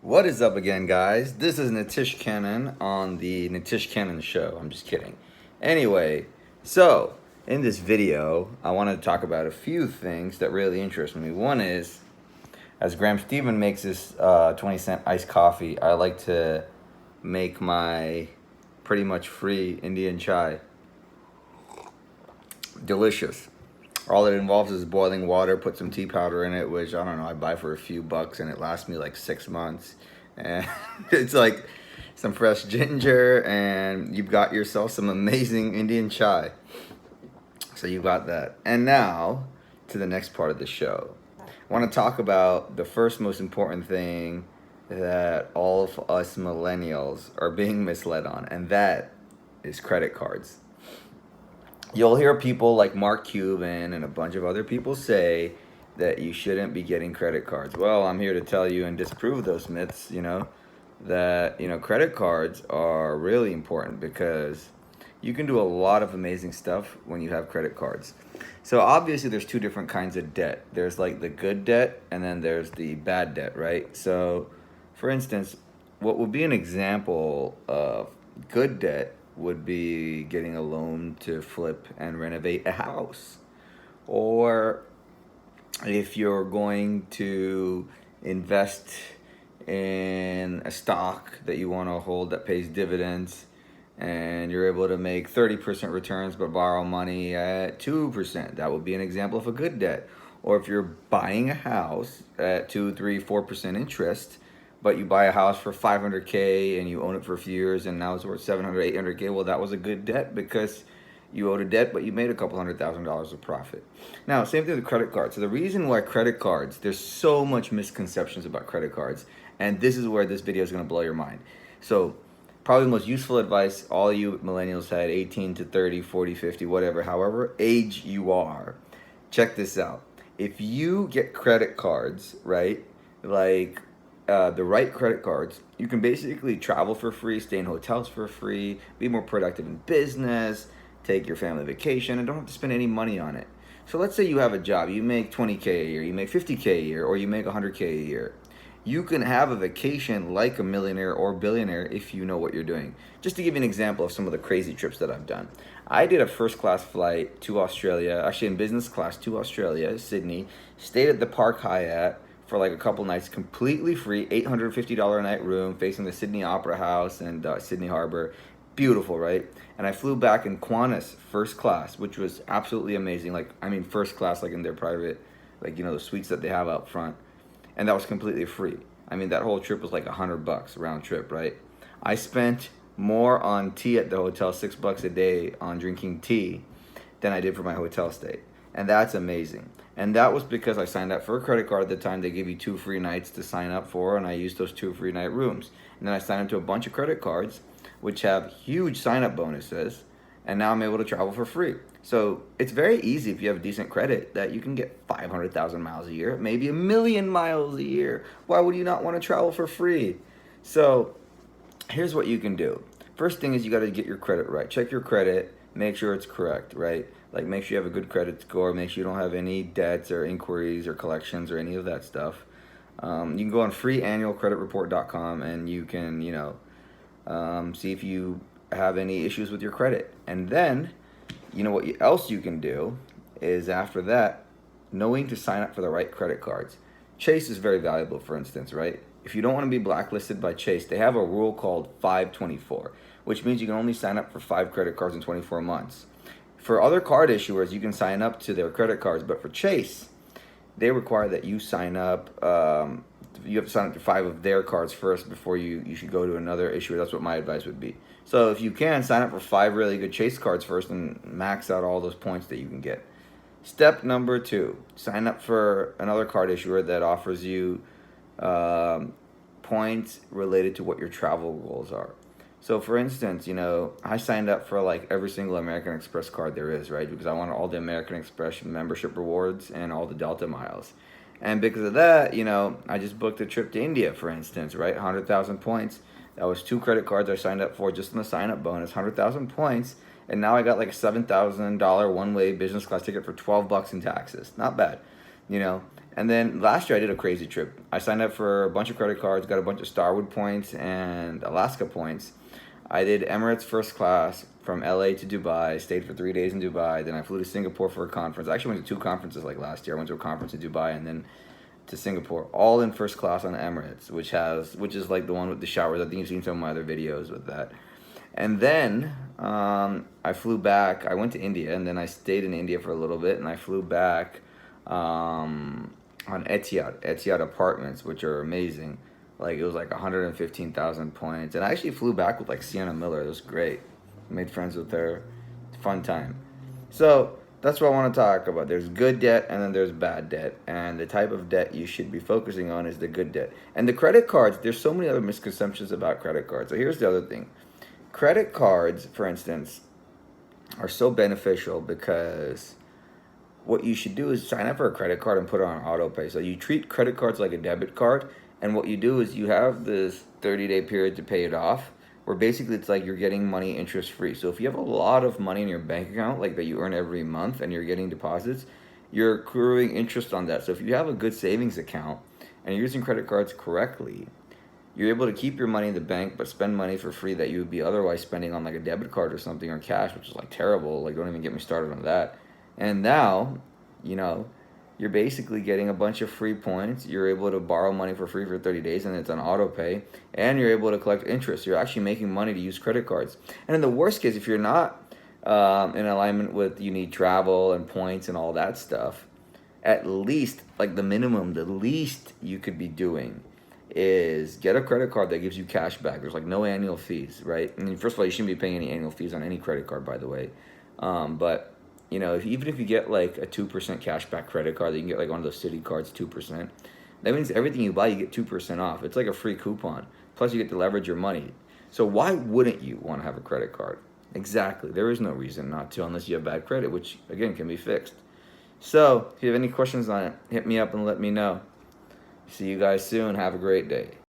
What is up again, guys? This is Nitish Cannon on the Nitish Cannon Show. I'm just kidding. Anyway, so in this video, I want to talk about a few things that really interest me. One is, as Graham Stephan makes his 20-cent iced coffee, I like to make my pretty much free Indian chai. Delicious. All it involves is boiling water, put some tea powder in it, which I don't know, I buy for a few bucks and it lasts me like 6 months. And it's like some fresh ginger, and you've got yourself some amazing Indian chai. So you got that. And now to the next part of the show. I want to talk about the first most important thing that all of us millennials are being misled on, and that is credit cards. You'll hear people like Mark Cuban and a bunch of other people say that you shouldn't be getting credit cards. Well, I'm here to tell you and disprove those myths, that, credit cards are really important because you can do a lot of amazing stuff when you have credit cards. So obviously there's two different kinds of debt. There's like the good debt and then there's the bad debt, right? So for instance, what would be an example of good debt would be getting a loan to flip and renovate a house. Or if you're going to invest in a stock that you want to hold that pays dividends and you're able to make 30% returns but borrow money at 2%, that would be an example of a good debt. Or if you're buying a house at 2, 3, 4% interest, but you buy a house for 500K and you own it for a few years and now it's worth 700, 800K, well, that was a good debt because you owed a debt, but you made a couple $100,000 of profit. Now, same thing with credit cards. So the reason why credit cards, there's so much misconceptions about credit cards, and this is where this video is going to blow your mind. So probably the most useful advice all you millennials had, 18 to 30, 40, 50, whatever, however age you are, check this out. If you get credit cards, right, like the right credit cards, you can basically travel for free, stay in hotels for free, be more productive in business, take your family vacation, and don't have to spend any money on it. So let's say you have a job, you make 20K a year, you make 50K a year, or you make 100K a year. You can have a vacation like a millionaire or billionaire if you know what you're doing. Just to give you an example of some of the crazy trips that I've done. I did a first class flight to Australia, actually in business class to Australia, Sydney, stayed at the Park Hyatt for like a couple nights, completely free, $850 a night room facing the Sydney Opera House and Sydney Harbor. Beautiful, right? And I flew back in Qantas first class, which was absolutely amazing. Like, I mean, first class, like in their private, like, the suites that they have out front. And that was completely free. I mean, that whole trip was like $100 round trip, right? I spent more on tea at the hotel, $6 a day on drinking tea than I did for my hotel stay. And that's amazing. And that was because I signed up for a credit card at the time. They gave you 2 free nights to sign up for, and I used those 2 free night rooms. And then I signed up to a bunch of credit cards, which have huge sign-up bonuses, and now I'm able to travel for free. So it's very easy if you have decent credit that you can get 500,000 miles a year, maybe 1,000,000 miles a year. Why would you not want to travel for free? So here's what you can do. First thing is you got to get your credit right. Check your credit, make sure it's correct, right? Like make sure you have a good credit score, make sure you don't have any debts or inquiries or collections or any of that stuff. You can go on freeannualcreditreport.com and you can, see if you have any issues with your credit. And then, what else you can do is after that, knowing to sign up for the right credit cards. Chase is very valuable, for instance, right? If you don't want to be blacklisted by Chase, they have a rule called 524, which means you can only sign up for 5 credit cards in 24 months. For other card issuers, you can sign up to their credit cards, but for Chase, they require that you sign up. You have to sign up to 5 of their cards first before you should go to another issuer. That's what my advice would be. So if you can, sign up for 5 really good Chase cards first and max out all those points that you can get. Step number 2, sign up for another card issuer that offers you points related to what your travel goals are. So for instance, I signed up for like every single American Express card there is, right? Because I wanted all the American Express membership rewards and all the Delta miles. And because of that, I just booked a trip to India, for instance, right? 100,000 points. That was 2 credit cards I signed up for just in the sign-up bonus, 100,000 points. And now I got like a $7,000 one-way business class ticket for $12 in taxes. Not bad. you know. And then last year I did a crazy trip. I signed up for a bunch of credit cards, got a bunch of Starwood points and Alaska points. I did Emirates first class from LA to Dubai, stayed for 3 days in Dubai. Then I flew to Singapore for a conference. I actually went to two conferences like last year. I went to a conference in Dubai and then to Singapore, all in first class on Emirates, which is like the one with the showers. I think you've seen some of my other videos with that. And then I flew back. I went to India and then I stayed in India for a little bit and I flew back on Etihad Apartments, which are amazing. Like it was like 115,000 points, and I actually flew back with like Sienna Miller. It was great. Made friends with her. Fun time. So that's what I want to talk about. There's good debt and then there's bad debt, and the type of debt you should be focusing on is the good debt. And the credit cards. There's so many other misconceptions about credit cards. So here's the other thing. Credit cards, for instance, are so beneficial because what you should do is sign up for a credit card and put it on auto pay. So you treat credit cards like a debit card, and what you do is you have this 30-day period to pay it off, where basically it's like you're getting money interest free. So if you have a lot of money in your bank account, like that you earn every month and you're getting deposits, you're accruing interest on that. So if you have a good savings account and you're using credit cards correctly, you're able to keep your money in the bank but spend money for free that you would be otherwise spending on like a debit card or something or cash, which is like terrible. Like don't even get me started on that. And now, you know, you're basically getting a bunch of free points. You're able to borrow money for free for 30 days and it's on auto pay. And you're able to collect interest. You're actually making money to use credit cards. And in the worst case, if you're not in alignment with you need travel and points and all that stuff, at least, like the minimum, the least you could be doing is get a credit card that gives you cash back. There's like no annual fees, right? I mean, first of all, you shouldn't be paying any annual fees on any credit card, by the way. But you know, even if you get like a 2% cashback credit card, you can get like one of those city cards 2%. That means everything you buy, you get 2% off. It's like a free coupon. Plus, you get to leverage your money. So why wouldn't you want to have a credit card? Exactly. There is no reason not to unless you have bad credit, which again can be fixed. So if you have any questions on it, hit me up and let me know. See you guys soon. Have a great day.